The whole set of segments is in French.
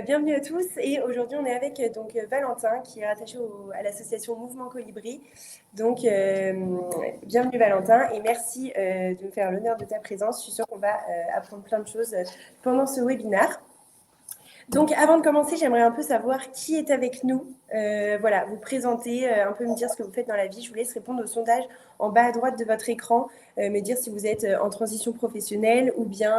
Bienvenue à tous et aujourd'hui on est avec Valentin qui est rattaché à l'association Mouvement Colibri. Bienvenue Valentin et merci de me faire l'honneur de ta présence. Je suis sûre qu'on va apprendre plein de choses pendant ce webinaire. Donc avant de commencer, j'aimerais un peu savoir qui est avec nous. Voilà, vous présenter, un peu me dire ce que vous faites dans la vie. Je vous laisse répondre au sondage en bas à droite de votre écran, me dire si vous êtes en transition professionnelle ou bien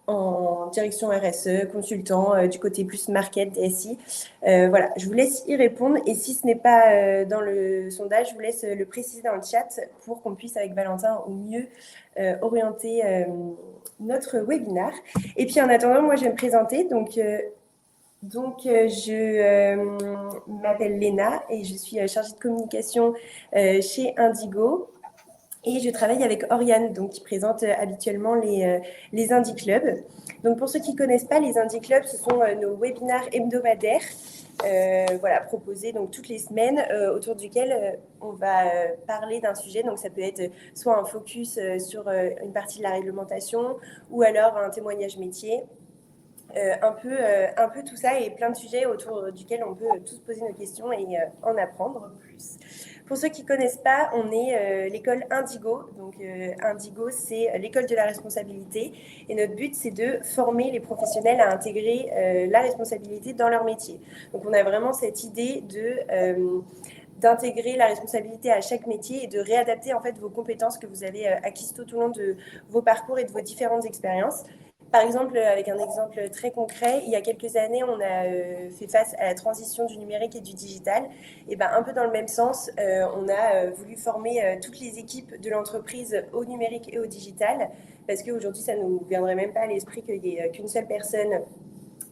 en direction RSE, consultant du côté plus market, DSI. Voilà, je vous laisse y répondre et si ce n'est pas dans le sondage, je vous laisse le préciser dans le chat pour qu'on puisse avec Valentin au mieux orienter notre webinaire. Et puis en attendant, moi je vais me présenter. Je m'appelle Léna et je suis chargée de communication chez Indigo. Et je travaille avec Oriane, donc, qui présente habituellement les Indie Clubs. Donc, pour ceux qui ne connaissent pas, les Indie Clubs, ce sont nos webinaires hebdomadaires voilà, proposés donc, toutes les semaines autour duquel on va parler d'un sujet. Donc, ça peut être soit un focus sur une partie de la réglementation ou alors un témoignage métier. Un peu tout ça et plein de sujets autour duquel on peut tous poser nos questions et en apprendre plus. Pour ceux qui ne connaissent pas, on est l'école Indigo. Donc Indigo, c'est l'école de la responsabilité et notre but, c'est de former les professionnels à intégrer la responsabilité dans leur métier. Donc on a vraiment cette idée d'intégrer la responsabilité à chaque métier et de réadapter en fait vos compétences que vous avez acquises tout au long de vos parcours et de vos différentes expériences. Par exemple, avec un exemple très concret, il y a quelques années, on a fait face à la transition du numérique et du digital. Et ben, un peu dans le même sens, on a voulu former toutes les équipes de l'entreprise au numérique et au digital, parce qu'aujourd'hui, ça ne nous viendrait même pas à l'esprit qu'il n'y ait qu'une seule personne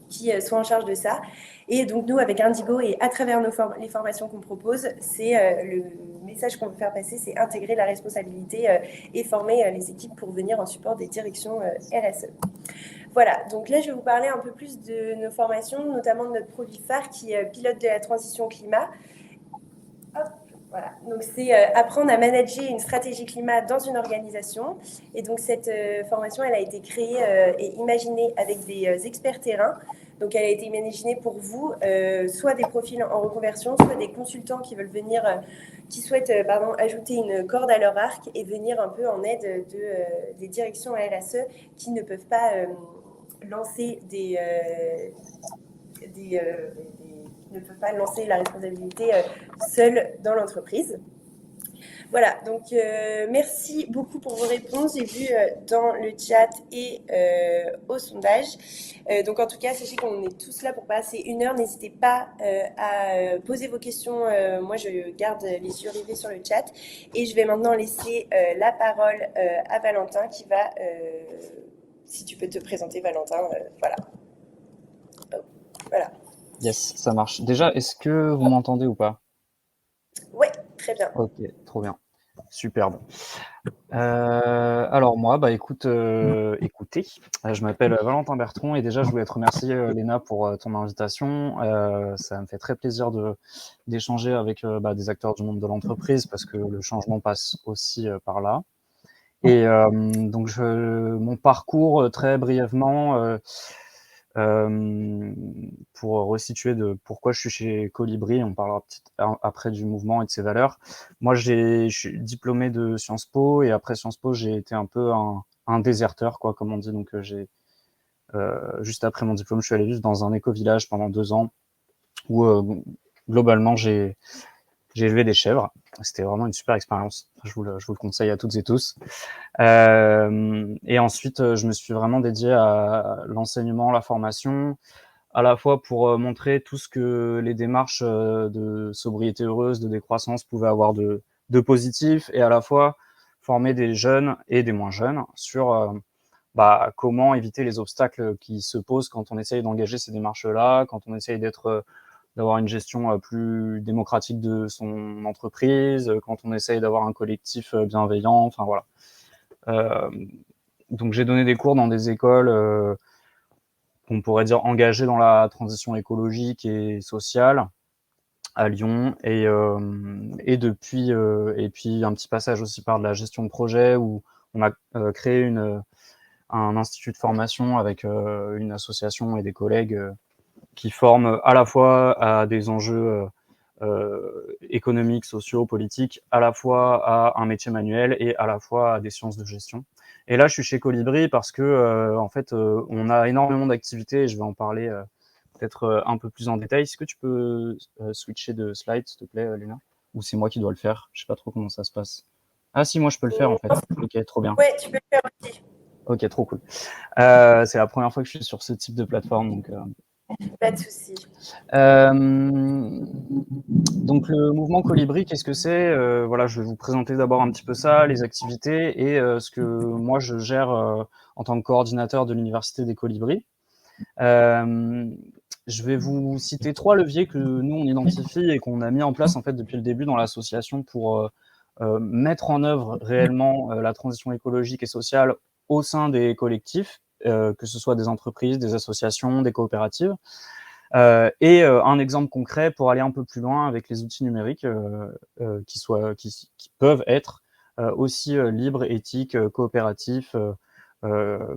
qui soit en charge de ça. Et donc nous, avec Indigo et à travers les formations qu'on propose, c'est le message qu'on veut faire passer, c'est intégrer la responsabilité et former les équipes pour venir en support des directions RSE. Voilà, donc là, je vais vous parler un peu plus de nos formations, notamment de notre produit phare qui est pilote de la transition climat. Hop, voilà, donc c'est apprendre à manager une stratégie climat dans une organisation. Et donc cette formation, elle a été créée et imaginée avec des experts terrain. Donc elle a été imaginée pour vous, soit des profils en reconversion, soit des consultants qui veulent venir, qui souhaitent ajouter une corde à leur arc et venir un peu en aide des directions RSE qui ne peuvent pas lancer ne peuvent pas lancer la responsabilité seule dans l'entreprise. Voilà, donc merci beaucoup pour vos réponses. J'ai vu dans le chat et au sondage. Donc en tout cas, sachez qu'on est tous là pour passer 1 heure. N'hésitez pas à poser vos questions. Moi, je garde les yeux rivés sur le chat. Et je vais maintenant laisser la parole à Valentin qui va, si tu peux te présenter Valentin, voilà. Oh, voilà. Yes, ça marche. Déjà, est-ce que vous m'entendez ou pas? Ouais, très bien. Ok, trop bien. Superbe. Alors moi, bah écoutez, je m'appelle Valentin Bertrand et déjà je voulais te remercier Léna pour ton invitation. Ça me fait très plaisir d'échanger avec des acteurs du monde de l'entreprise parce que le changement passe aussi par là. Et donc mon parcours très brièvement. Pour resituer de pourquoi je suis chez Colibri, on parlera après du mouvement et de ses valeurs. Moi, je suis diplômé de Sciences Po et après Sciences Po, j'ai été un peu un déserteur, quoi, comme on dit. Donc, juste après mon diplôme, je suis allé vivre dans un éco-village pendant 2 ans où globalement, j'ai élevé des chèvres. C'était vraiment une super expérience. Je vous le conseille à toutes et tous. Et ensuite, je me suis vraiment dédié à l'enseignement, la formation, à la fois pour montrer tout ce que les démarches de sobriété heureuse, de décroissance pouvaient avoir de positif, et à la fois former des jeunes et des moins jeunes sur comment éviter les obstacles qui se posent quand on essaye d'engager ces démarches-là, quand on essaye d'avoir une gestion plus démocratique de son entreprise, quand on essaye d'avoir un collectif bienveillant, enfin voilà. Donc j'ai donné des cours dans des écoles qu'on pourrait dire engagées dans la transition écologique et sociale à Lyon, et depuis et puis un petit passage aussi par de la gestion de projet où on a créé un institut de formation avec une association et des collègues qui forment à la fois à des enjeux économiques, sociaux, politiques, à la fois à un métier manuel et à la fois à des sciences de gestion. Et là, je suis chez Colibri parce que, en fait, on a énormément d'activités et je vais en parler peut-être un peu plus en détail. Est-ce que tu peux switcher de slide, s'il te plaît, Léna? Ou c'est moi qui dois le faire? Je sais pas trop comment ça se passe. Ah si, moi je peux le faire en fait. Ok, trop bien. Ouais, tu peux le faire aussi. Ok, trop cool. C'est la première fois que je suis sur ce type de plateforme, donc Pas de souci. donc le mouvement Colibri, qu'est-ce que c'est? Voilà, je vais vous présenter d'abord un petit peu ça, les activités et ce que moi je gère en tant que coordinateur de l'Université des Colibris. Je vais vous citer 3 leviers que nous on identifie et qu'on a mis en place en fait depuis le début dans l'association pour mettre en œuvre réellement la transition écologique et sociale au sein des collectifs, que ce soit des entreprises, des associations, des coopératives. Et un exemple concret pour aller un peu plus loin avec les outils numériques qui peuvent être aussi libres, éthiques, coopératifs,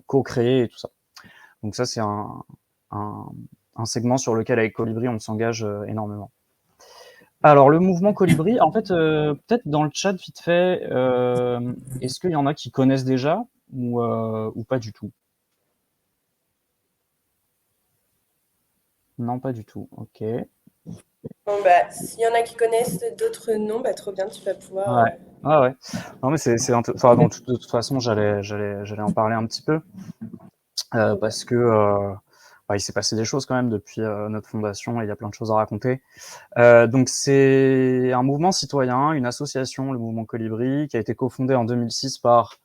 co-créés et tout ça. Donc ça, c'est un segment sur lequel, avec Colibri, on s'engage énormément. Alors, le mouvement Colibri, en fait, peut-être dans le chat, vite fait, est-ce qu'il y en a qui connaissent déjà ou pas du tout? Non, pas du tout. Ok. Bon, bah, s'il y en a qui connaissent d'autres noms, bah, trop bien, tu vas pouvoir. Ouais. Ah ouais. Non, mais enfin, de toute façon, j'allais en parler un petit peu parce que il s'est passé des choses quand même depuis notre fondation et il y a plein de choses à raconter. Donc c'est un mouvement citoyen, une association, le mouvement Colibri, qui a été cofondé en 2006 par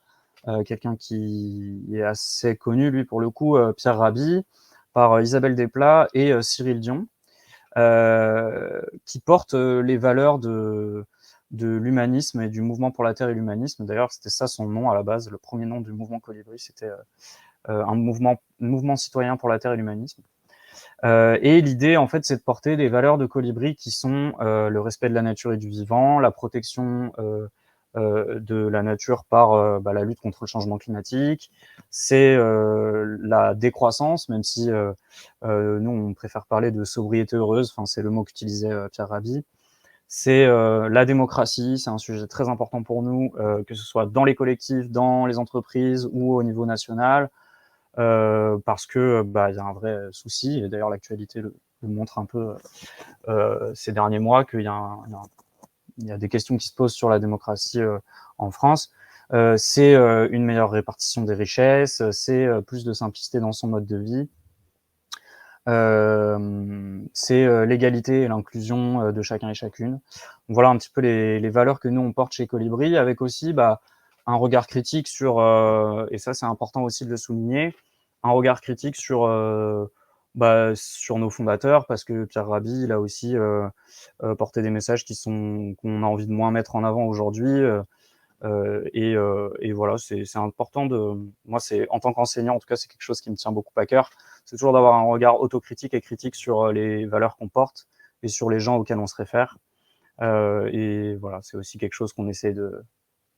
quelqu'un qui est assez connu, lui pour le coup, Pierre Rabhi, par Isabelle Desplat et Cyril Dion, qui portent les valeurs de l'humanisme et du mouvement pour la Terre et l'humanisme. D'ailleurs, c'était ça son nom à la base, le premier nom du mouvement Colibri, c'était un mouvement citoyen pour la Terre et l'humanisme. Et l'idée, en fait, c'est de porter des valeurs de Colibri qui sont le respect de la nature et du vivant, la protection de la nature par la lutte contre le changement climatique, c'est la décroissance, même si nous, on préfère parler de sobriété heureuse, enfin, c'est le mot qu'utilisait Pierre Rabhi. C'est la démocratie, c'est un sujet très important pour nous, que ce soit dans les collectifs, dans les entreprises ou au niveau national. Parce que il y a un vrai souci, et d'ailleurs l'actualité le montre un peu ces derniers mois, qu'il y a des questions qui se posent sur la démocratie en France. C'est une meilleure répartition des richesses, c'est plus de simplicité dans son mode de vie, c'est l'égalité et l'inclusion de chacun et chacune. Donc voilà un petit peu les valeurs que nous on porte chez Colibri, avec aussi un regard critique sur, et ça c'est important aussi de le souligner, un regard critique sur nos fondateurs, parce que Pierre Rabhi, il a aussi porté des messages qu'on a envie de moins mettre en avant aujourd'hui. Et voilà, c'est important moi, c'est en tant qu'enseignant, en tout cas, c'est quelque chose qui me tient beaucoup à cœur. C'est toujours d'avoir un regard autocritique et critique sur les valeurs qu'on porte et sur les gens auxquels on se réfère. Et voilà, c'est aussi quelque chose qu'on essaie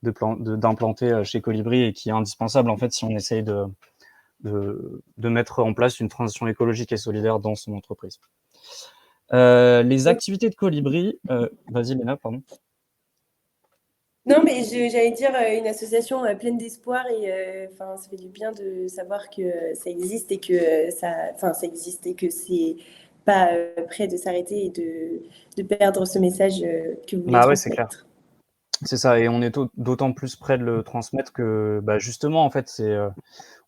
d'implanter chez Colibri et qui est indispensable en fait si on essaye de mettre en place une transition écologique et solidaire dans son entreprise. Les activités de Colibri, vas-y Léna, pardon. Non, mais j'allais dire une association pleine d'espoir et ça fait du bien de savoir que ça existe et que ça existe et que c'est pas prêt de s'arrêter et de perdre ce message que vous voulez Ouais, c'est clair. transmettre. C'est ça, et on est d'autant plus près de le transmettre que justement, en fait,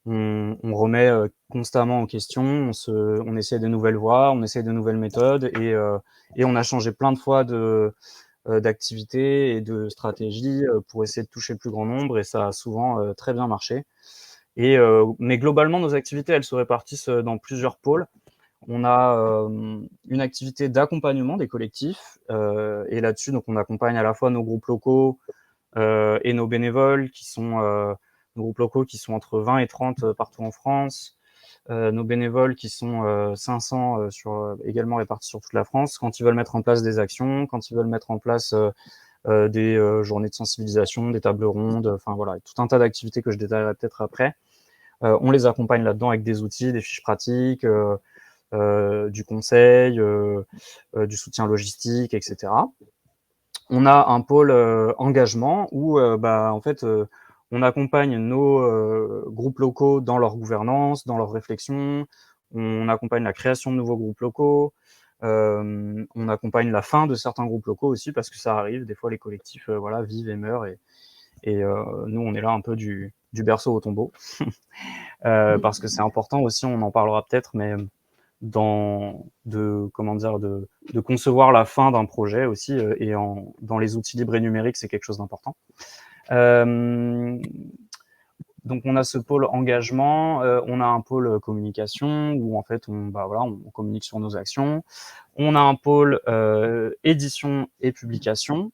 on remet constamment en question, on essaie de nouvelles voies, on essaie de nouvelles méthodes, et on a changé plein de fois d'activités et de stratégies pour essayer de toucher le plus grand nombre, et ça a souvent très bien marché. Mais globalement, nos activités, elles se répartissent dans plusieurs pôles. On a une activité d'accompagnement des collectifs, et là-dessus, donc on accompagne à la fois nos groupes locaux et nos bénévoles nos groupes locaux qui sont entre 20 et 30 partout en France, nos bénévoles qui sont 500 également répartis sur toute la France, quand ils veulent mettre en place des actions, quand ils veulent mettre en place des journées de sensibilisation, des tables rondes, enfin voilà, tout un tas d'activités que je détaillerai peut-être après. On les accompagne là-dedans avec des outils, des fiches pratiques, du conseil, du soutien logistique, etc. On a un pôle engagement où en fait, on accompagne nos groupes locaux dans leur gouvernance, dans leur réflexion. On accompagne la création de nouveaux groupes locaux. On accompagne la fin de certains groupes locaux aussi parce que ça arrive. Des fois, les collectifs voilà, vivent et meurent et nous, on est là un peu du berceau au tombeau parce que c'est important aussi. On en parlera peut-être, mais de concevoir la fin d'un projet aussi dans les outils libres et numériques, c'est quelque chose d'important. Donc on a ce pôle engagement, on a un pôle communication où en fait on communique sur nos actions. On a un pôle édition et publication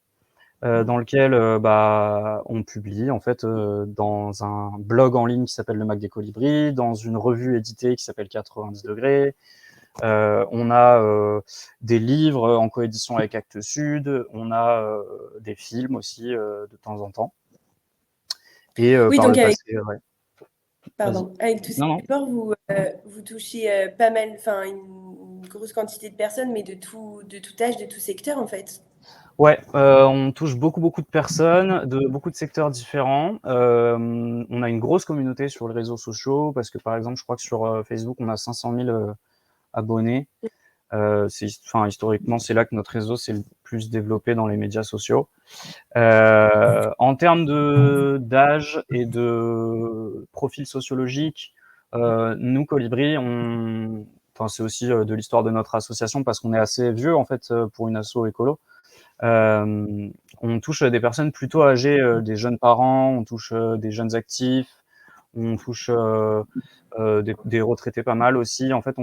dans lequel on publie en fait dans un blog en ligne qui s'appelle le Mac des Colibris, dans une revue éditée qui s'appelle 90 degrés. On a des livres en coédition avec Actes Sud, on a des films aussi de temps en temps. Et Oui, par donc le passé, ouais. pardon, avec tous ces Non, non. supports, vous touchez pas mal, enfin une grosse quantité de personnes, mais de tout âge, de tout secteur en fait. Ouais, on touche beaucoup de personnes, de beaucoup de secteurs différents. On a une grosse communauté sur les réseaux sociaux parce que, par exemple, je crois que sur Facebook, on a 500 000 abonnés. Historiquement, c'est là que notre réseau s'est le plus développé dans les médias sociaux. En termes d'âge et de profil sociologique, nous, Colibri, c'est aussi de l'histoire de notre association parce qu'on est assez vieux en fait pour une asso écolo. On touche des personnes plutôt âgées, des jeunes parents, on touche des jeunes actifs, on touche des retraités pas mal aussi. En fait,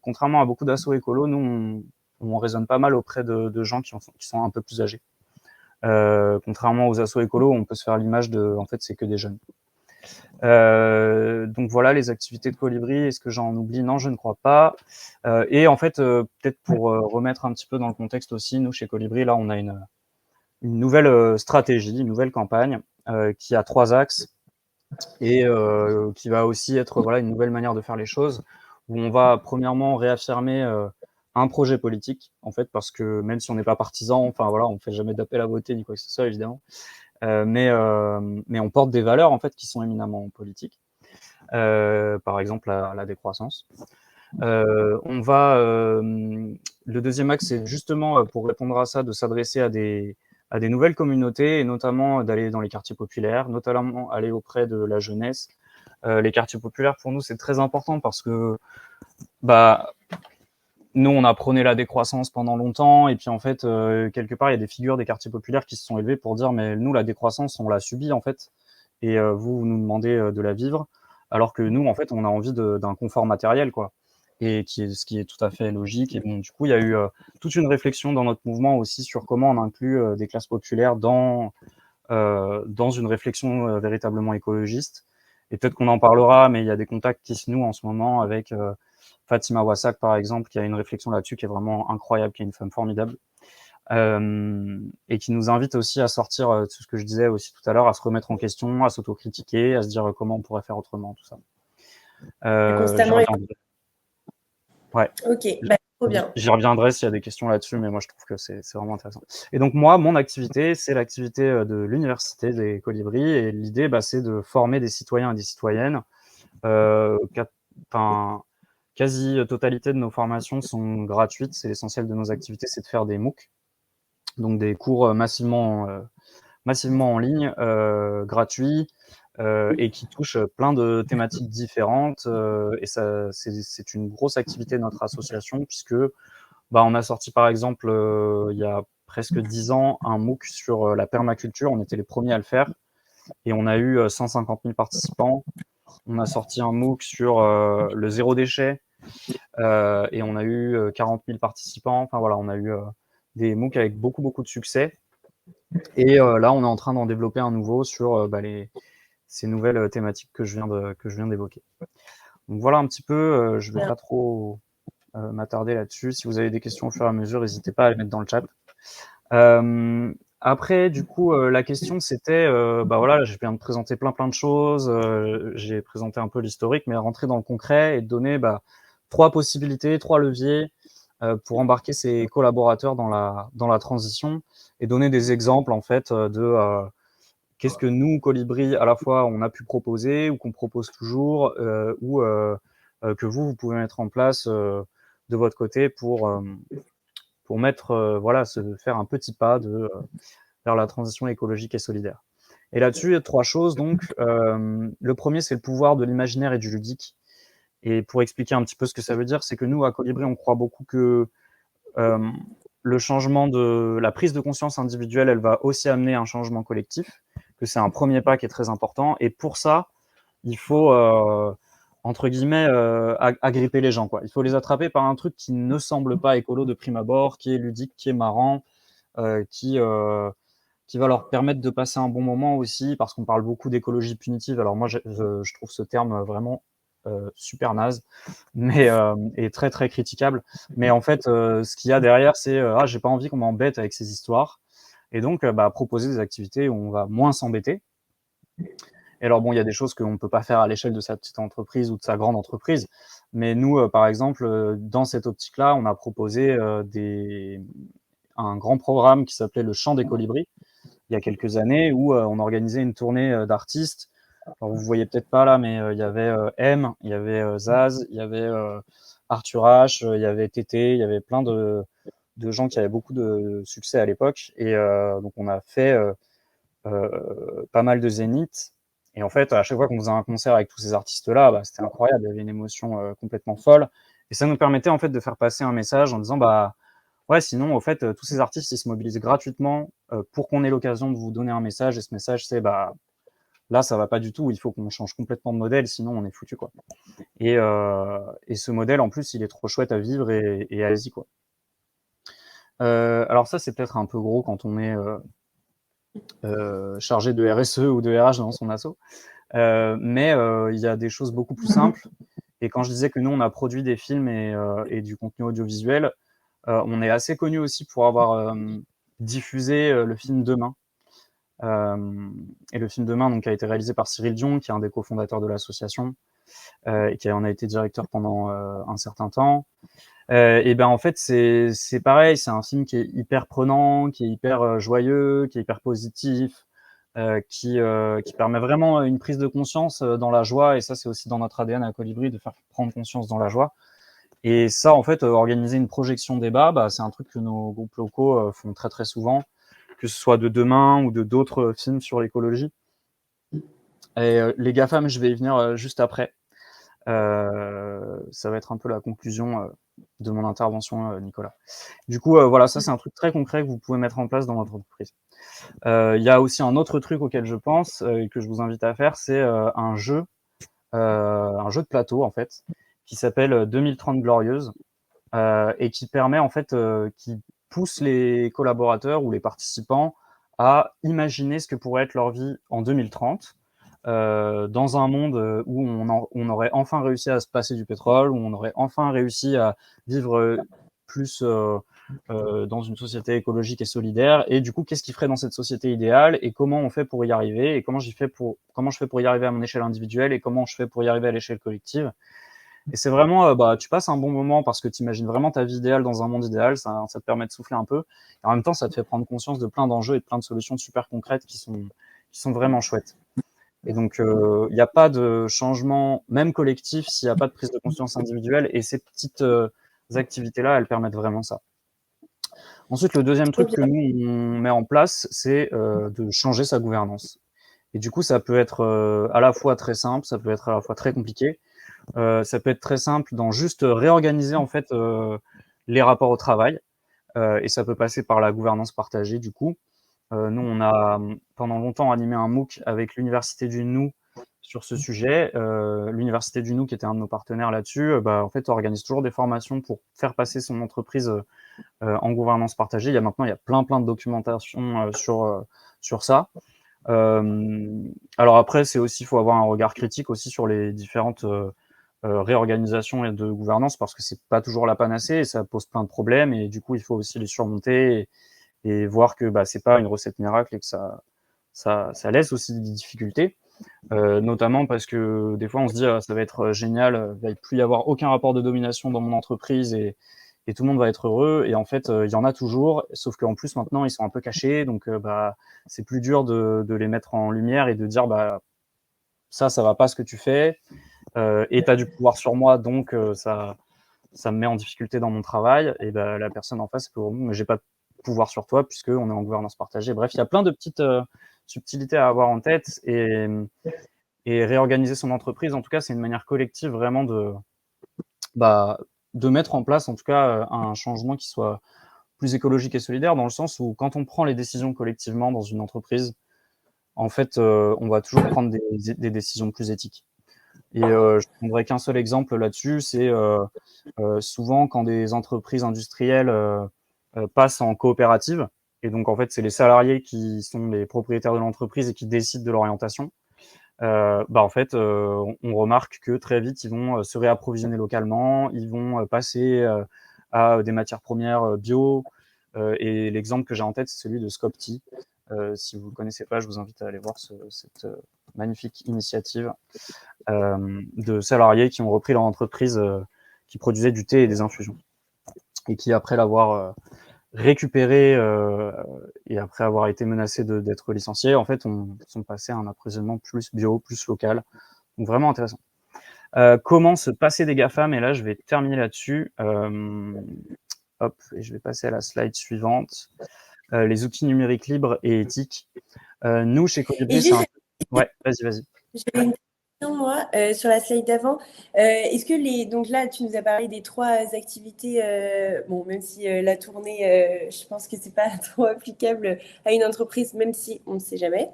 contrairement à beaucoup d'assos écolos, nous, on raisonne pas mal auprès de gens qui sont un peu plus âgés. Contrairement aux assos écolos, on peut se faire l'image en fait, c'est que des jeunes. Donc voilà les activités de Colibri. Est-ce que j'en oublie? Non, je ne crois pas. Et en fait, peut-être pour remettre un petit peu dans le contexte aussi, nous chez Colibri, là, on a une nouvelle stratégie, une nouvelle campagne qui a 3 axes et qui va aussi être voilà une nouvelle manière de faire les choses où on va premièrement réaffirmer un projet politique en fait parce que même si on n'est pas partisan, enfin voilà, on fait jamais d'appel à voter ni quoi que ce soit évidemment, mais on porte des valeurs en fait qui sont éminemment politiques. Par exemple la décroissance. On va le deuxième axe, c'est justement pour répondre à ça, de s'adresser à des nouvelles communautés et notamment d'aller dans les quartiers populaires, notamment aller auprès de la jeunesse. Les quartiers populaires, pour nous, c'est très important parce que nous, on a prôné la décroissance pendant longtemps et puis en fait, quelque part, il y a des figures des quartiers populaires qui se sont élevées pour dire mais nous, la décroissance, on l'a subie en fait et vous nous demandez de la vivre alors que nous, en fait, on a envie d'un confort matériel, quoi. Et ce qui est tout à fait logique. Et bon, du coup, il y a eu toute une réflexion dans notre mouvement aussi sur comment on inclut des classes populaires dans une réflexion véritablement écologiste. Et peut-être qu'on en parlera, mais il y a des contacts qui se nouent en ce moment avec Fatima Wassak, par exemple, qui a une réflexion là-dessus qui est vraiment incroyable, qui est une femme formidable. Et qui nous invite aussi à sortir de ce que je disais aussi tout à l'heure, à se remettre en question, à s'autocritiquer, à se dire comment on pourrait faire autrement, tout ça. J'y Constamment. reviendrai. Ouais. Ok, trop bien. J'y reviendrai s'il y a des questions là-dessus, mais moi je trouve que c'est vraiment intéressant. Et donc moi, mon activité, c'est l'activité de l'université des Colibris, et l'idée, c'est de former des citoyens et des citoyennes. Quasi-totalité de nos formations sont gratuites, c'est l'essentiel de nos activités, c'est de faire des MOOC, donc des cours massivement en ligne, gratuits, et qui touchent plein de thématiques différentes. Et ça, c'est une grosse activité de notre association puisque on a sorti par exemple il y a presque 10 ans un MOOC sur la permaculture. On était les premiers à le faire et on a eu 150 000 participants. On a sorti un MOOC sur le zéro déchet et on a eu 40 000 participants. Enfin voilà, on a eu des MOOC avec beaucoup de succès. Et là, on est en train d'en développer un nouveau sur ces nouvelles thématiques que je viens d'évoquer. Donc voilà un petit peu, je ne vais pas trop m'attarder là-dessus. Si vous avez des questions au fur et à mesure, n'hésitez pas à les mettre dans le chat. Après, du coup, la question c'était, voilà, je viens de présenter plein de choses, j'ai présenté un peu l'historique, mais rentrer dans le concret et donner 3 possibilités, 3 leviers pour embarquer ses collaborateurs dans la transition et donner des exemples en fait de qu'est-ce que nous, Colibri, à la fois on a pu proposer ou qu'on propose toujours ou que vous pouvez mettre en place de votre côté pour mettre, voilà, se faire un petit pas vers la transition écologique et solidaire. Et là-dessus, il y a 3 choses donc. Le premier, c'est le pouvoir de l'imaginaire et du ludique. Et pour expliquer un petit peu ce que ça veut dire, c'est que nous, à Colibri, on croit beaucoup que le changement de la prise de conscience individuelle, elle va aussi amener un changement collectif, que c'est un premier pas qui est très important. Et pour ça, il faut, entre guillemets, agripper les gens, quoi. Il faut les attraper par un truc qui ne semble pas écolo de prime abord, qui est ludique, qui est marrant, qui va leur permettre de passer un bon moment aussi, parce qu'on parle beaucoup d'écologie punitive. Alors moi, je trouve ce terme vraiment super naze, mais et très très critiquable. Mais en fait, ce qu'il y a derrière, c'est ah, j'ai pas envie qu'on m'embête avec ces histoires, et donc proposer des activités où on va moins s'embêter. Et alors bon, il y a des choses qu'on ne peut pas faire à l'échelle de sa petite entreprise ou de sa grande entreprise, mais nous, par exemple, dans cette optique-là, on a proposé un grand programme qui s'appelait le Chant des Colibris, il y a quelques années, où on organisait une tournée d'artistes. Alors vous voyez peut-être pas là, mais il y avait M, il y avait Zaz, il y avait Arthur H, il y avait Tété, il y avait plein de gens qui avaient beaucoup de succès à l'époque. Et donc on a fait pas mal de zéniths. Et en fait, à chaque fois qu'on faisait un concert avec tous ces artistes-là, bah, c'était incroyable, il y avait une émotion complètement folle. Et ça nous permettait en fait de faire passer un message en disant bah ouais, sinon, au fait, tous ces artistes, ils se mobilisent gratuitement pour qu'on ait l'occasion de vous donner un message. Et ce message, c'est bah là, ça va pas du tout. Il faut qu'on change complètement de modèle, sinon on est foutu, quoi. Et ce modèle, en plus, il est trop chouette à vivre et allez-y, quoi. Alors ça, c'est peut-être un peu gros quand on est chargé de RSE ou de RH dans son asso. Mais il y a des choses beaucoup plus simples. Et quand je disais que nous, on a produit des films et du contenu audiovisuel, on est assez connu aussi pour avoir diffusé le film Demain. Et le film Demain donc, a été réalisé par Cyril Dion, qui est un des cofondateurs de l'association, et qui en a été directeur pendant un certain temps. Et ben en fait, c'est pareil, c'est un film qui est hyper prenant, qui est hyper joyeux, qui est hyper positif, qui permet vraiment une prise de conscience dans la joie. Et ça, c'est aussi dans notre ADN à Colibri, de faire prendre conscience dans la joie. Et ça, en fait, organiser une projection débat, bah, c'est un truc que nos groupes locaux font très très souvent, que ce soit de Demain ou de d'autres films sur l'écologie. Et les GAFAM, je vais y venir juste après. Ça va être un peu la conclusion de mon intervention, Nicolas. Du coup, voilà, ça c'est un truc très concret que vous pouvez mettre en place dans votre entreprise. Il y a aussi un autre truc auquel je pense et que je vous invite à faire, c'est un jeu de plateau en fait, qui s'appelle 2030 Glorieuse et qui permet en fait, qui pousse les collaborateurs ou les participants à imaginer ce que pourrait être leur vie en 2030. Dans un monde où on aurait enfin réussi à se passer du pétrole, où on aurait enfin réussi à vivre plus dans une société écologique et solidaire. Et du coup, qu'est-ce qui ferait dans cette société idéale et comment on fait pour y arriver et comment je fais pour y arriver à mon échelle individuelle et comment je fais pour y arriver à l'échelle collective. Et c'est vraiment, bah, tu passes un bon moment parce que tu imagines vraiment ta vie idéale dans un monde idéal, ça te permet de souffler un peu. Et en même temps, ça te fait prendre conscience de plein d'enjeux et de plein de solutions super concrètes qui sont vraiment chouettes. Et donc, il n'y a pas de changement, même collectif, s'il n'y a pas de prise de conscience individuelle. Et ces petites activités-là, elles permettent vraiment ça. Ensuite, le deuxième truc que nous, on met en place, c'est de changer sa gouvernance. Et du coup, ça peut être à la fois très simple, ça peut être à la fois très compliqué. Ça peut être très simple dans juste réorganiser en fait les rapports au travail. Et ça peut passer par la gouvernance partagée, du coup. Nous, on a pendant longtemps animé un MOOC avec l'Université du Nou sur ce sujet. L'Université du Nou, qui était un de nos partenaires là-dessus, en fait, organise toujours des formations pour faire passer son entreprise en gouvernance partagée. Il y a plein de documentation sur ça. Alors après, c'est aussi, il faut avoir un regard critique aussi sur les différentes réorganisation et de gouvernance parce que c'est pas toujours la panacée et ça pose plein de problèmes et du coup il faut aussi les surmonter et voir que c'est pas une recette miracle et que ça laisse aussi des difficultés. Notamment parce que des fois on se dit: «Ah, ça va être génial, il va plus y avoir aucun rapport de domination dans mon entreprise et tout le monde va être heureux», et en fait, il y en a toujours, sauf qu'en plus maintenant ils sont un peu cachés, donc bah, c'est plus dur de les mettre en lumière et de dire: «Bah, ça va pas ce que tu fais, et tu as du pouvoir sur moi, donc ça me met en difficulté dans mon travail», et bah, la personne en face peut: «Mais j'ai pas de pouvoir sur toi puisqu'on est en gouvernance partagée». Bref, il y a plein de petites subtilités à avoir en tête, et réorganiser son entreprise, en tout cas, c'est une manière collective vraiment bah, de mettre en place, en tout cas, un changement qui soit plus écologique et solidaire, dans le sens où quand on prend les décisions collectivement dans une entreprise, en fait, on va toujours prendre des décisions plus éthiques. Et je prendrai qu'un seul exemple là-dessus, c'est souvent quand des entreprises industrielles passent en coopérative, et donc en fait, c'est les salariés qui sont les propriétaires de l'entreprise et qui décident de l'orientation. Bah, en fait, on remarque que très vite, ils vont se réapprovisionner localement, ils vont passer à des matières premières bio. Et l'exemple que j'ai en tête, c'est celui de Scopti. Si vous ne le connaissez pas, je vous invite à aller voir cette magnifique initiative de salariés qui ont repris leur entreprise qui produisait du thé et des infusions. Et qui, après l'avoir récupéré et après avoir été menacés d'être licenciés, en fait, sont passés à un approvisionnement plus bio, plus local. Donc vraiment intéressant. Comment se passer des GAFAM? Et là, je vais terminer là-dessus. Hop, et je vais passer à la slide suivante. Les outils numériques libres et éthiques. Nous, chez Et Colibri, c'est juste, un... Ouais, vas-y. j'avais une question, moi, sur la slide d'avant. Est-ce que donc là, tu nous as parlé des 3 activités, bon, même si la tournée, je pense que c'est pas trop applicable à une entreprise, même si on ne sait jamais.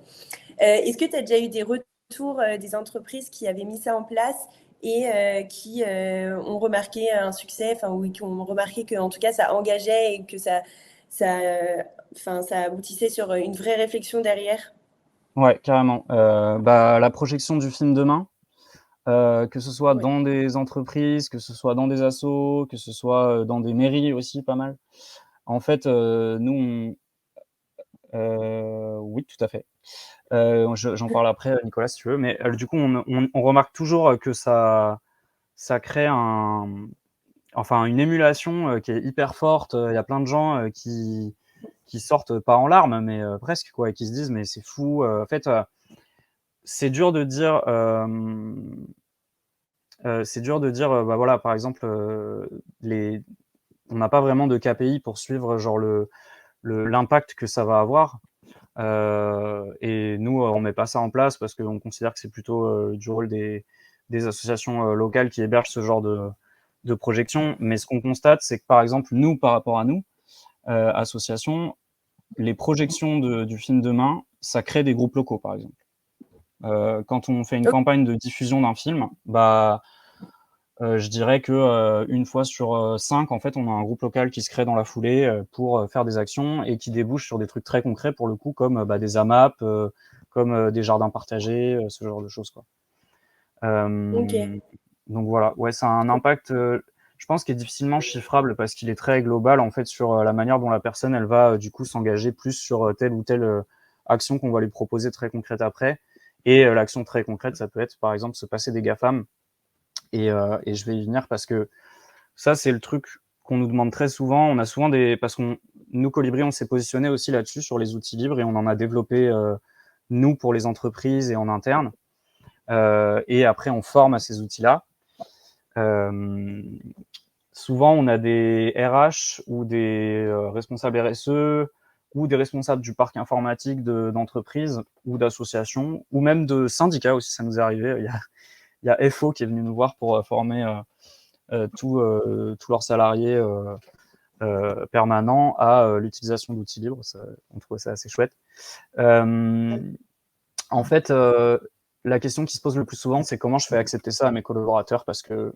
Est-ce que tu as déjà eu des retours des entreprises qui avaient mis ça en place et qui ont remarqué un succès, enfin, ou qui ont remarqué que, en tout cas, ça engageait et que ça aboutissait sur une vraie réflexion derrière? Ouais, carrément. Bah, la projection du film Demain, que ce soit Ouais. dans des entreprises, que ce soit dans des assos, que ce soit dans des mairies aussi, pas mal. En fait, nous, oui, tout à fait. J'en parle après, Nicolas, si tu veux. Mais du coup, on remarque toujours que ça crée enfin, une émulation qui est hyper forte. Il y a plein de gens qui sortent pas en larmes, mais presque, quoi, et qui se disent, mais c'est fou. En fait, c'est dur de dire. C'est dur de dire, bah voilà, par exemple, on n'a pas vraiment de KPI pour suivre genre l'impact que ça va avoir. Et nous, on met pas ça en place parce qu'on considère que c'est plutôt du rôle des associations locales qui hébergent ce genre de projection. Mais ce qu'on constate, c'est que par exemple, nous, par rapport à nous, associations, les projections du film Demain, ça crée des groupes locaux, par exemple. Quand on fait une campagne de diffusion d'un film, bah, je dirais que une fois sur 5, en fait, on a un groupe local qui se crée dans la foulée pour faire des actions et qui débouche sur des trucs très concrets pour le coup, comme bah, des AMAP, comme des jardins partagés, ce genre de choses, quoi. Ok. Donc voilà, ouais, ça a un impact, je pense, qui est difficilement chiffrable parce qu'il est très global en fait sur la manière dont la personne elle va du coup s'engager plus sur telle ou telle action qu'on va lui proposer très concrète après. Et l'action très concrète, ça peut être par exemple se passer des GAFAM. Et je vais y venir parce que ça, c'est le truc qu'on nous demande très souvent. On a souvent parce qu'on, nous, Colibri, on s'est positionné aussi là-dessus sur les outils libres et on en a développé, nous, pour les entreprises et en interne. Et après, on forme à ces outils-là. Souvent, on a des RH ou des responsables RSE ou des responsables du parc informatique d'entreprises ou d'associations ou même de syndicats aussi, ça nous est arrivé. Il y a FO qui est venu nous voir pour former tous leurs salariés permanents à l'utilisation d'outils libres. On trouve ça assez chouette. En fait, la question qui se pose le plus souvent, c'est comment je fais accepter ça à mes collaborateurs parce que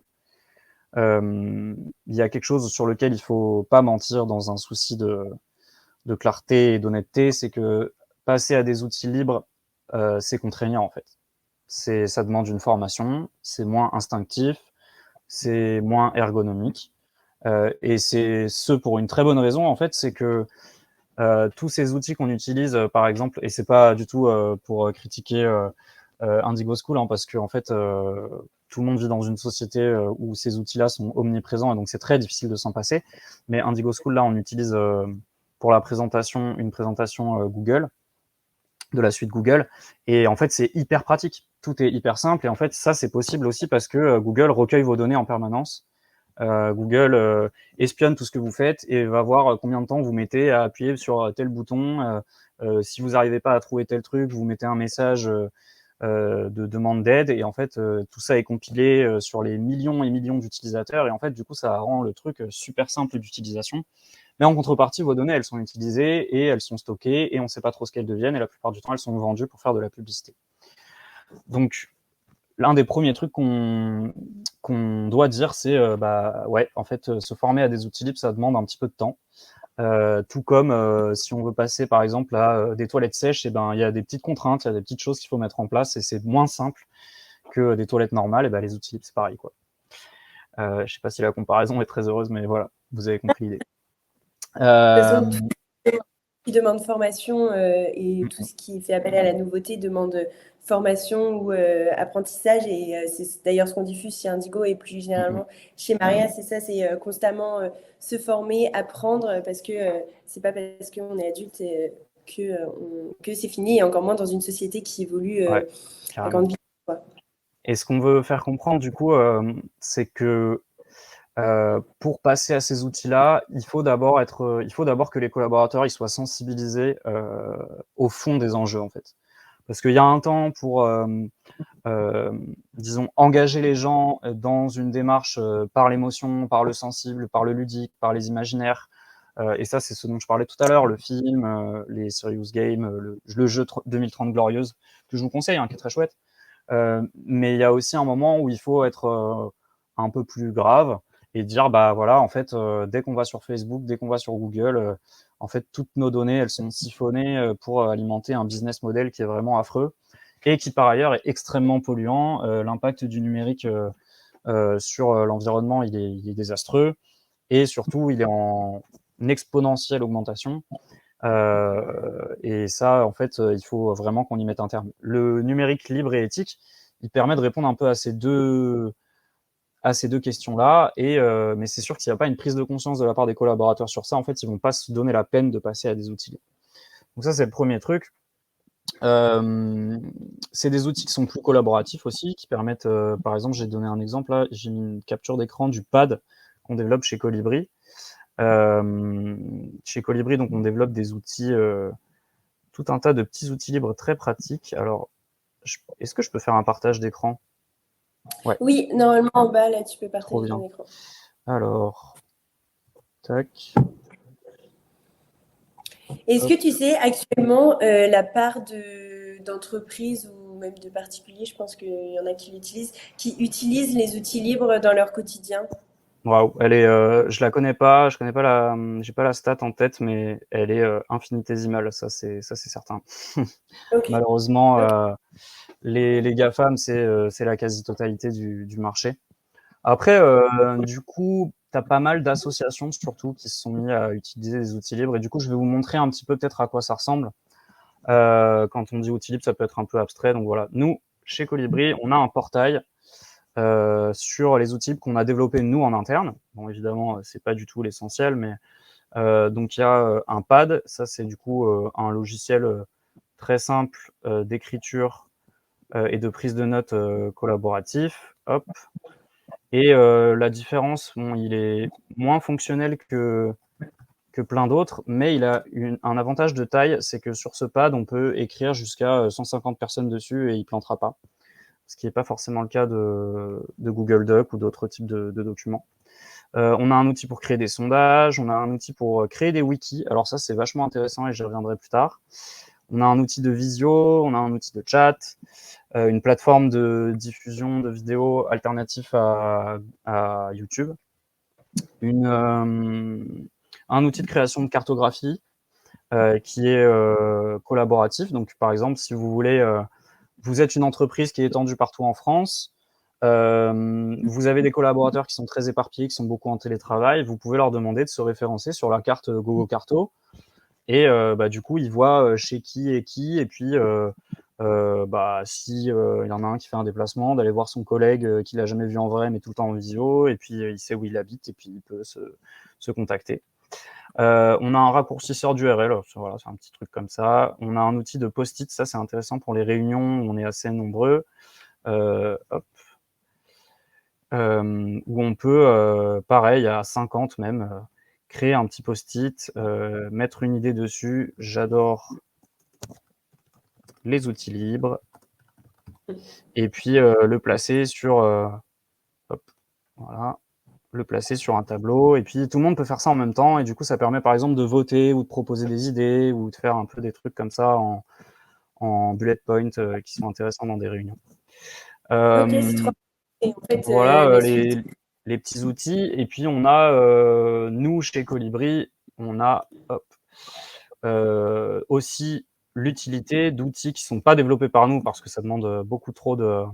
il y a quelque chose sur lequel il ne faut pas mentir dans un souci de clarté et d'honnêteté, c'est que passer à des outils libres, c'est contraignant en fait. Ça demande une formation, c'est moins instinctif, c'est moins ergonomique. Et c'est ce pour une très bonne raison, en fait, c'est que tous ces outils qu'on utilise, par exemple, et c'est pas du tout pour critiquer Indigo School, hein, parce que en fait, tout le monde vit dans une société où ces outils-là sont omniprésents et donc c'est très difficile de s'en passer. Mais Indigo School, là, on utilise pour la présentation une présentation Google, de la suite Google. Et en fait, c'est hyper pratique. Tout est hyper simple. Et en fait, ça, c'est possible aussi parce que Google recueille vos données en permanence. Google espionne tout ce que vous faites et va voir combien de temps vous mettez à appuyer sur tel bouton. Si vous n'arrivez pas à trouver tel truc, vous mettez un message de demande d'aide. Et en fait, tout ça est compilé sur les millions et millions d'utilisateurs. Et en fait, du coup, ça rend le truc super simple d'utilisation. Mais en contrepartie, vos données, elles sont utilisées et elles sont stockées et on ne sait pas trop ce qu'elles deviennent et la plupart du temps, elles sont vendues pour faire de la publicité. Donc, l'un des premiers trucs qu'on doit dire, c'est ouais, en fait, se former à des outils libres, ça demande un petit peu de temps. Tout comme si on veut passer par exemple à des toilettes sèches, et ben il y a des petites contraintes, il y a des petites choses qu'il faut mettre en place et c'est moins simple que des toilettes normales. Et ben les outils libres, c'est pareil quoi. Je sais pas si la comparaison est très heureuse, mais voilà, vous avez compris l'idée. De toute façon, tout qui demande formation et tout ce qui fait appel à la nouveauté demande formation ou apprentissage. Et c'est d'ailleurs ce qu'on diffuse chez Indigo et plus généralement chez Maria. C'est ça, c'est constamment se former, apprendre, parce que c'est pas parce qu'on est adulte que c'est fini, et encore moins dans une société qui évolue Ouais, à grande vitesse. Et ce qu'on veut faire comprendre, du coup, c'est que pour passer à ces outils-là, il faut d'abord que les collaborateurs ils soient sensibilisés au fond des enjeux, en fait. Parce qu'il y a un temps pour, disons, engager les gens dans une démarche par l'émotion, par le sensible, par le ludique, par les imaginaires. Et ça, c'est ce dont je parlais tout à l'heure, le film, les serious games, le jeu 2030 Glorieuse, que je vous conseille, hein, qui est très chouette. Mais il y a aussi un moment où il faut être un peu plus grave et dire bah voilà, en fait, dès qu'on va sur Facebook, dès qu'on va sur Google, en fait, toutes nos données, elles sont siphonnées pour alimenter un business model qui est vraiment affreux et qui par ailleurs est extrêmement polluant. L'impact du numérique sur l'environnement, il est désastreux et surtout, il est en exponentielle augmentation. Et ça, en fait, il faut vraiment qu'on y mette un terme. Le numérique libre et éthique, il permet de répondre un peu à ces deux questions-là. Mais c'est sûr qu'il n'y a pas une prise de conscience de la part des collaborateurs sur ça. En fait, ils vont pas se donner la peine de passer à des outils libres. Donc ça, c'est le premier truc. C'est des outils qui sont plus collaboratifs aussi, qui permettent, par exemple, j'ai donné un exemple là, j'ai mis une capture d'écran du pad qu'on développe chez Colibri. Chez Colibri, donc on développe des outils, tout un tas de petits outils libres très pratiques. Alors, est-ce que je peux faire un partage d'écran? Ouais. Oui, normalement en bas, là, tu peux partager ton écran. Alors, tac. Est-ce que tu sais actuellement la part d'entreprises ou même de particuliers, je pense qu'il y en a qui utilisent les outils libres dans leur quotidien? Waouh, je la connais pas, j'ai pas la stat en tête, mais elle est infinitésimale, ça c'est certain. Okay. Malheureusement, Okay. les GAFAM, c'est la quasi-totalité du marché. Après, du coup, tu as pas mal d'associations surtout qui se sont mis à utiliser des outils libres. Et du coup, je vais vous montrer un petit peu peut-être à quoi ça ressemble. Quand on dit outils libres, ça peut être un peu abstrait. Donc voilà, nous, chez Colibri, on a un portail sur les outils libres qu'on a développés nous en interne. Bon, évidemment, c'est pas du tout l'essentiel, mais donc il y a un pad. Ça, c'est du coup un logiciel très simple d'écriture et de prise de notes collaboratif. Hop. Et la différence, bon, il est moins fonctionnel que plein d'autres, mais il a un avantage de taille, c'est que sur ce pad, on peut écrire jusqu'à 150 personnes dessus et il plantera pas, ce qui n'est pas forcément le cas de Google Doc ou d'autres types de documents. On a un outil pour créer des sondages, on a un outil pour créer des wikis. Alors ça, c'est vachement intéressant et j'y reviendrai plus tard. On a un outil de visio, on a un outil de chat, une plateforme de diffusion de vidéos alternatif à YouTube, un outil de création de cartographie qui est collaboratif. Donc, par exemple, si vous voulez, vous êtes une entreprise qui est étendue partout en France, vous avez des collaborateurs qui sont très éparpillés, qui sont beaucoup en télétravail, vous pouvez leur demander de se référencer sur la carte Gogo Carto. Et du coup, ils voient chez qui et qui, et puis Si il y en a un qui fait un déplacement, d'aller voir son collègue qu'il n'a jamais vu en vrai, mais tout le temps en visio, et puis il sait où il habite, et puis il peut se contacter. On a un raccourcisseur d'URL, voilà, c'est un petit truc comme ça. On a un outil de post-it, ça c'est intéressant pour les réunions où on est assez nombreux. Hop. Où on peut, pareil, à 50 même, créer un petit post-it, mettre une idée dessus. J'adore les outils libres. Et puis le placer sur, hop, voilà, le placer sur un tableau. Et puis tout le monde peut faire ça en même temps. Et du coup, ça permet par exemple de voter ou de proposer des idées ou de faire un peu des trucs comme ça en bullet point qui sont intéressants dans des réunions. Ok, c'est trop. Et en fait, Voilà la suite. les petits outils. Et puis on a, nous chez Colibri, on a aussi l'utilité d'outils qui ne sont pas développés par nous parce que ça demande beaucoup trop de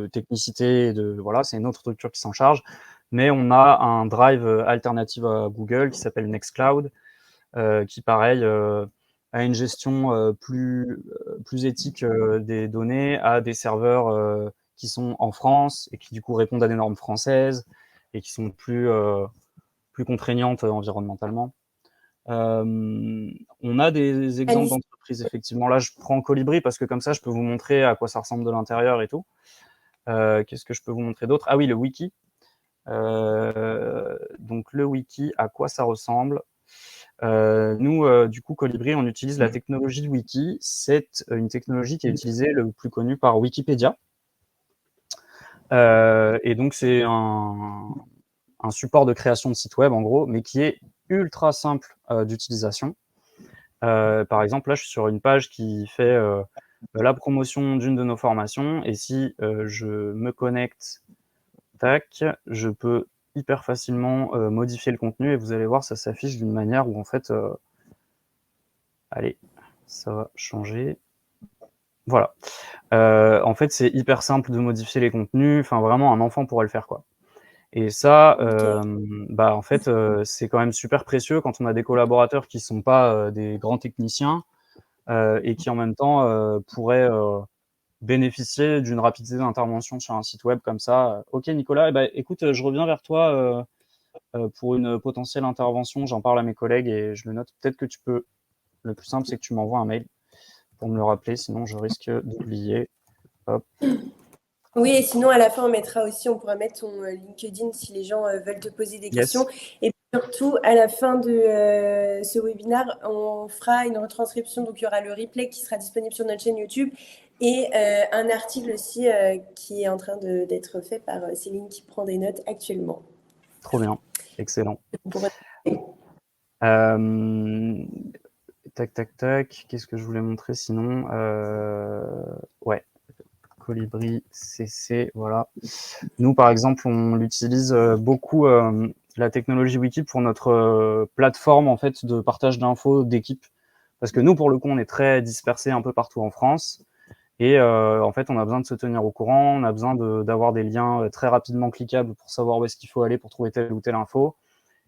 technicité, voilà, c'est une autre structure qui s'en charge. Mais on a un drive alternative à Google qui s'appelle Nextcloud, qui pareil a une gestion plus éthique des données, a des serveurs qui sont en France et qui du coup répondent à des normes françaises et qui sont plus contraignantes environnementalement. On a des exemples Alice. d'entreprises, effectivement. Là, je prends Colibri parce que comme ça, je peux vous montrer à quoi ça ressemble de l'intérieur et tout. Qu'est-ce que je peux vous montrer d'autre? Ah oui, le wiki. Donc le wiki, à quoi ça ressemble? Nous, du coup, Colibri, on utilise la technologie wiki. C'est une technologie qui est utilisée le plus connue par Wikipédia. Et donc, c'est un support de création de site web, en gros, mais qui est ultra simple d'utilisation. Par exemple, là, je suis sur une page qui fait la promotion d'une de nos formations. Et si je me connecte, tac, je peux hyper facilement modifier le contenu. Et vous allez voir, ça s'affiche d'une manière où, en fait, allez, ça va changer. Voilà. En fait, c'est hyper simple de modifier les contenus. Enfin, vraiment, un enfant pourrait le faire, quoi. Et ça, en fait, c'est quand même super précieux quand on a des collaborateurs qui sont pas des grands techniciens et qui en même temps pourraient bénéficier d'une rapidité d'intervention sur un site web comme ça. Ok Nicolas, écoute, je reviens vers toi pour une potentielle intervention. J'en parle à mes collègues et je le note. Peut-être que tu peux. Le plus simple, c'est que tu m'envoies un mail pour me le rappeler, sinon je risque d'oublier. Hop. Oui, et sinon, à la fin, on pourra mettre ton LinkedIn si les gens veulent te poser des Yes. questions. Et surtout, à la fin de ce webinaire, on fera une retranscription. Donc, il y aura le replay qui sera disponible sur notre chaîne YouTube et un article aussi qui est en train d'être fait par Céline qui prend des notes actuellement. Trop bien. Excellent. Pour... Tac, tac, tac. Qu'est-ce que je voulais montrer sinon? Ouais. Colibri CC, voilà. Nous, par exemple, on l'utilise beaucoup, la technologie Wiki, pour notre plateforme en fait de partage d'infos d'équipe. Parce que nous, pour le coup, on est très dispersés un peu partout en France. Et en fait, on a besoin de se tenir au courant, on a besoin d'avoir des liens très rapidement cliquables pour savoir où est-ce qu'il faut aller pour trouver telle ou telle info.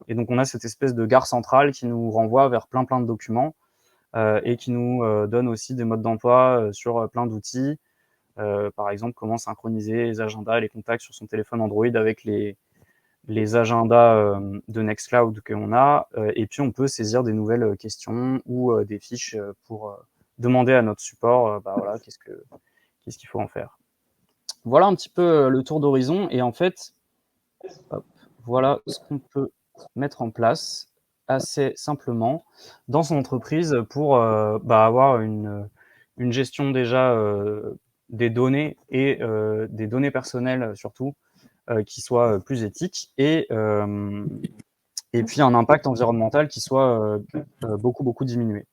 Et donc, on a cette espèce de gare centrale qui nous renvoie vers plein de documents et qui nous donne aussi des modes d'emploi sur plein d'outils. Par exemple, comment synchroniser les agendas et les contacts sur son téléphone Android avec les agendas de Nextcloud qu'on a. Et puis, on peut saisir des nouvelles questions ou des fiches pour demander à notre support voilà, qu'est-ce qu'il faut en faire. Voilà un petit peu le tour d'horizon. Et en fait, hop, voilà ce qu'on peut mettre en place assez simplement dans son entreprise pour avoir une gestion déjà des données et des données personnelles surtout qui soit plus éthique et puis un impact environnemental qui soit beaucoup diminué.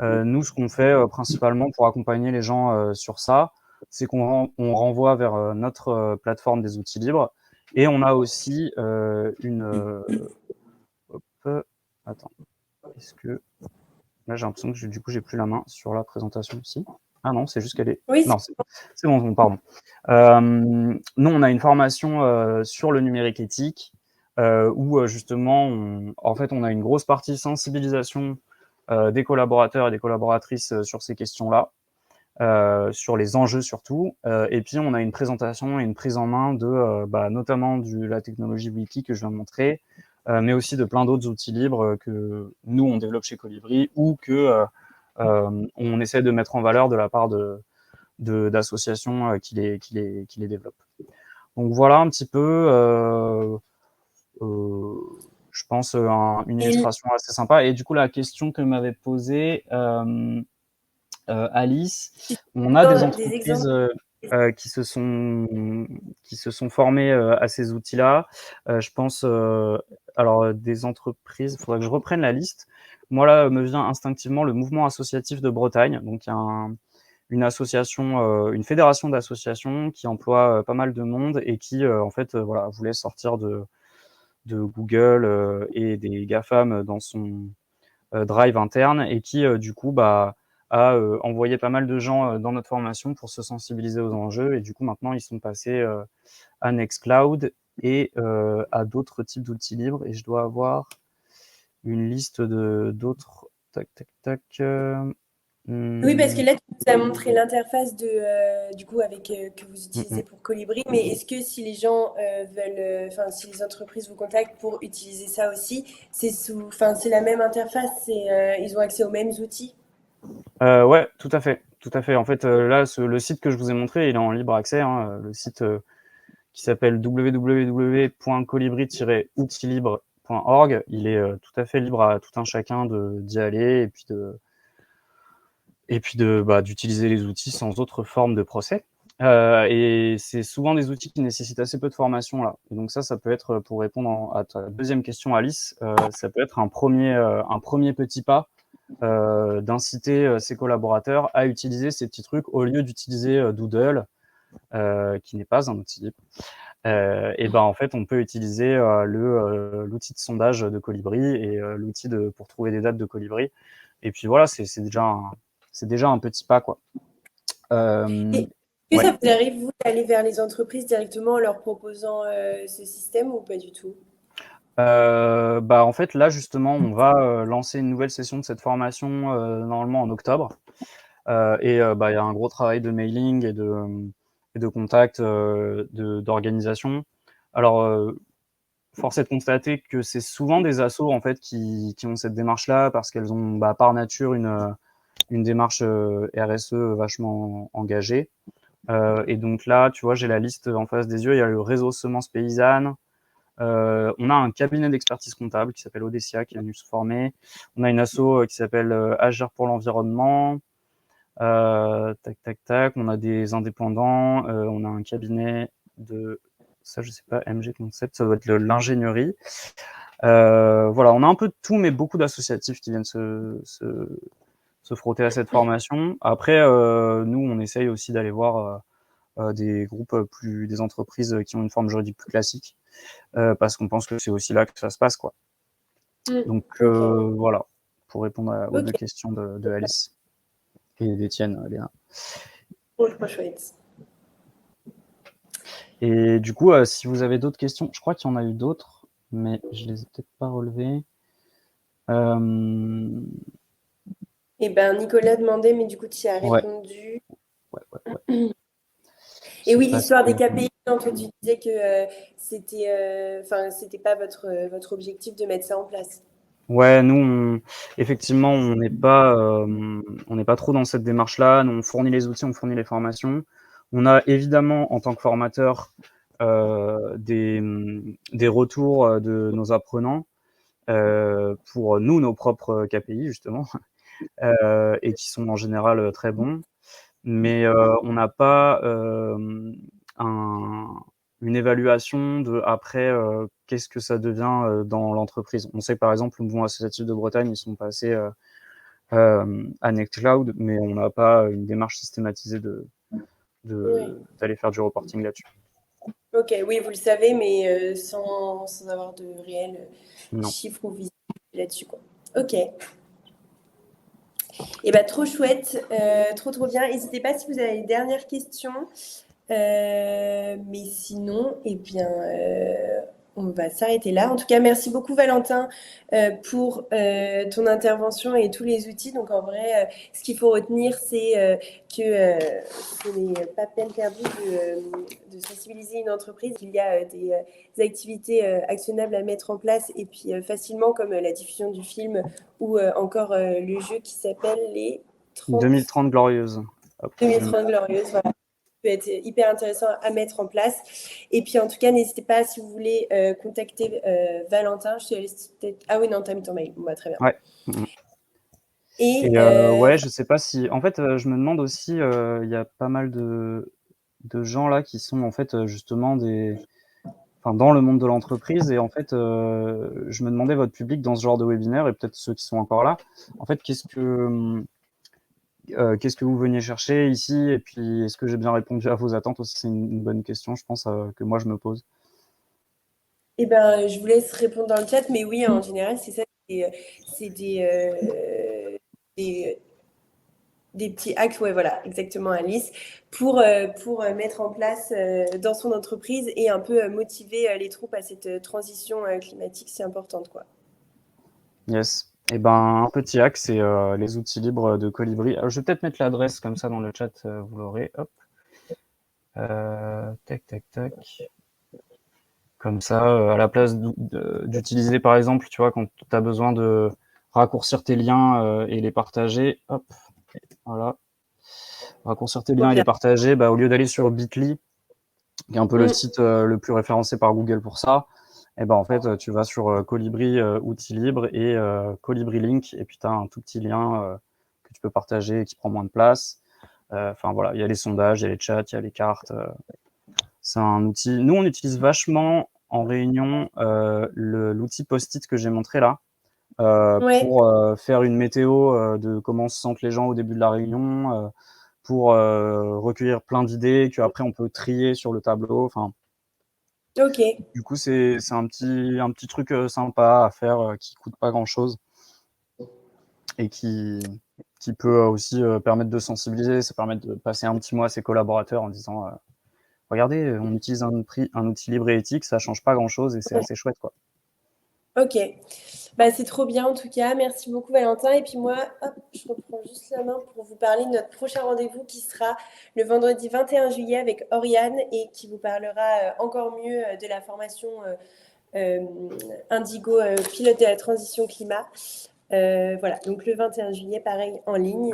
Nous, ce qu'on fait principalement pour accompagner les gens sur ça, c'est qu'on renvoie vers notre plateforme des outils libres et on a aussi hop, attends, est-ce que là j'ai l'impression que du coup j'ai plus la main sur la présentation ici. Ah non, c'est juste qu'elle est. Oui, Non, c'est bon, pardon. Nous, on a une formation sur le numérique éthique où justement, en fait, on a une grosse partie sensibilisation des collaborateurs et des collaboratrices sur ces questions-là, sur les enjeux surtout. Et puis, on a une présentation et une prise en main de notamment de la technologie Wiki que je viens de montrer, mais aussi de plein d'autres outils libres que nous, on développe chez Colibri ou que on essaie de mettre en valeur de la part d'associations qui les développent. Donc voilà un petit peu, je pense, une illustration assez sympa. Et du coup, la question que m'avait posée Alice, on a des Des entreprises exemples. qui se sont formées à ces outils-là. Je pense, alors des entreprises, il faudrait que je reprenne la liste. Moi, là, me vient instinctivement le mouvement associatif de Bretagne. Donc, il y a une association, une fédération d'associations qui emploie pas mal de monde et qui, en fait, voilà, voulait sortir de Google et des GAFAM dans son drive interne et qui, du coup, a envoyé pas mal de gens dans notre formation pour se sensibiliser aux enjeux. Et du coup, maintenant, ils sont passés à Nextcloud et à d'autres types d'outils libres. Et je dois avoir une liste d'autres. Tac, tac, tac. Oui, parce que Hmm, là, tu nous as montré l'interface du coup, que vous hmm, utilisez hmm. pour Colibri, mais est-ce que si les gens veulent, enfin, si les entreprises vous contactent pour utiliser ça aussi, c'est la même interface, ils ont accès aux mêmes outils? Ouais, tout à fait. Tout à fait. En fait, là, le site que je vous ai montré, il est en libre accès. Hein, le site qui s'appelle www.colibri-outilibre.org. Il est tout à fait libre à tout un chacun d'y aller d'utiliser les outils sans autre forme de procès. Et c'est souvent des outils qui nécessitent assez peu de formation là. Et donc ça peut être, pour répondre à ta deuxième question, Alice, ça peut être un premier petit pas d'inciter ses collaborateurs à utiliser ces petits trucs au lieu d'utiliser Doodle, qui n'est pas un outil libre. Et ben en fait, on peut utiliser l'outil de sondage de Colibri et l'outil pour trouver des dates de Colibri. Et puis voilà, c'est déjà un petit pas quoi. Et est-ce que Ouais. ça vous arrive, vous, d'aller vers les entreprises directement en leur proposant ce système ou pas du tout? En fait, là justement, on va lancer une nouvelle session de cette formation normalement en octobre. Il y a un gros travail de mailing et de contact, d'organisation. Alors, force est de constater que c'est souvent des assos en fait qui ont cette démarche-là parce qu'elles ont par nature une démarche RSE vachement engagée. Et donc là, tu vois, j'ai la liste en face des yeux. Il y a le réseau Semences Paysannes. On a un cabinet d'expertise comptable qui s'appelle Odessia qui est venu se former. On a une asso qui s'appelle Agir pour l'environnement. Tac, tac, tac. On a des indépendants. On a un cabinet de ça, je sais pas, MG Concept, ça doit être l'ingénierie. Voilà, on a un peu de tout, mais beaucoup d'associatifs qui viennent se frotter à cette formation. Après, nous, on essaye aussi d'aller voir des groupes des entreprises qui ont une forme juridique plus classique, parce qu'on pense que c'est aussi là que ça se passe, quoi. Donc Ok, voilà, pour répondre aux deux ok, questions de Alice et d'Étienne, Léa. trop chouette. Et du coup, si vous avez d'autres questions, je crois qu'il y en a eu d'autres, mais je les ai peut-être pas relevées. Euh, Eh ben, Nicolas demandait, mais du coup, tu y as ouais, répondu. ouais. Je Et sais oui, pas l'histoire des si. KPI, quand tu disais que c'était pas votre objectif de mettre ça en place. Ouais, nous, effectivement, on n'est pas trop dans cette démarche-là. Nous, on fournit les outils, on fournit les formations. On a évidemment, en tant que formateur, des retours de nos apprenants pour nous, nos propres KPI, justement, et qui sont en général très bons. Mais on n'a pas un, une évaluation de après qu'est-ce que ça devient dans l'entreprise. On sait que par exemple le mouvement associatif de Bretagne, ils sont passés à Nextcloud, mais on n'a pas une démarche systématisée Oui. d'aller faire du reporting là-dessus. Ok, oui, vous le savez, mais sans avoir de réels Non. chiffres ou visibles là-dessus, quoi. Ok. Et bah, trop chouette, trop bien. N'hésitez pas si vous avez une dernière question. Mais sinon, eh bien, On va s'arrêter là. En tout cas, merci beaucoup Valentin pour ton intervention et tous les outils. Donc en vrai, ce qu'il faut retenir, c'est que ce n'est pas peine perdue de sensibiliser une entreprise. Il y a des activités actionnables à mettre en place et puis facilement comme la diffusion du film ou encore le jeu qui s'appelle les 30 2030 glorieuse. Hop. 2030 Glorieuses. Voilà, peut être hyper intéressant à mettre en place. Et puis en tout cas, n'hésitez pas si vous voulez contacter Valentin. Je te laisse peut-être. Ah oui, non, tu as mis ton mail. Bon, bah, très bien. Ouais. Mmh. Et Et ouais, je sais pas si. En fait, je me demande aussi, il y a pas mal de gens là qui sont en fait justement dans le monde de l'entreprise. Et en fait, je me demandais votre public dans ce genre de webinaire et peut-être ceux qui sont encore là. En fait, qu'est-ce que vous veniez chercher ici? Et puis, est-ce que j'ai bien répondu à vos attentes aussi? C'est une bonne question, je pense, que moi je me pose. eh ben, je vous laisse répondre dans le chat, mais oui, en général, c'est ça. C'est des, des petits hacks, ouais, voilà, exactement, Alice, pour mettre en place dans son entreprise et un peu motiver les troupes à cette transition climatique si importante, quoi. Yes. Et ben, un petit hack, c'est les outils libres de Colibri. Alors, je vais peut-être mettre l'adresse comme ça dans le chat, vous l'aurez. Hop. Tac, tac, tac. Comme ça, à la place d'utiliser, par exemple, tu vois, quand tu as besoin de raccourcir tes liens et les partager, hop, voilà. Raccourcir tes Trop liens et les bien. partager, bah, au lieu d'aller sur Bitly, qui est un peu le Mm. site le plus référencé par Google pour ça, et ben en fait, tu vas sur Colibri outils libres et Colibri Link, et puis tu as un tout petit lien que tu peux partager et qui prend moins de place. Enfin voilà, il y a les sondages, il y a les chats, il y a les cartes. C'est un outil. Nous, on utilise vachement en réunion l'outil Post-it que j'ai montré là Ouais, pour faire une météo de comment se sentent les gens au début de la réunion, pour recueillir plein d'idées qu'après on peut trier sur le tableau. Enfin, ok. du coup, c'est un petit truc sympa à faire qui coûte pas grand-chose et qui peut aussi permettre de sensibiliser, ça permet de passer un petit mot à ses collaborateurs en disant regardez, on utilise un outil libre et éthique, ça change pas grand-chose et c'est assez chouette, quoi. Ok. Bah, c'est trop bien en tout cas. Merci beaucoup Valentin. Et puis moi, hop, je reprends juste la main pour vous parler de notre prochain rendez-vous qui sera le vendredi 21 juillet avec Oriane et qui vous parlera encore mieux de la formation euh, Indigo pilote de la transition climat. Voilà, donc le 21 juillet, pareil, en ligne.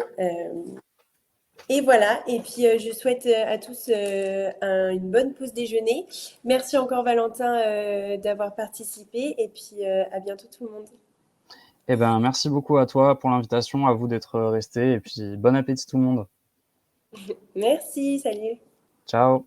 Et voilà, et puis je souhaite à tous une bonne pause déjeuner. Merci encore Valentin d'avoir participé et puis à bientôt tout le monde. Eh ben, merci beaucoup à toi pour l'invitation, à vous d'être restés et puis bon appétit tout le monde. Merci, salut. Ciao.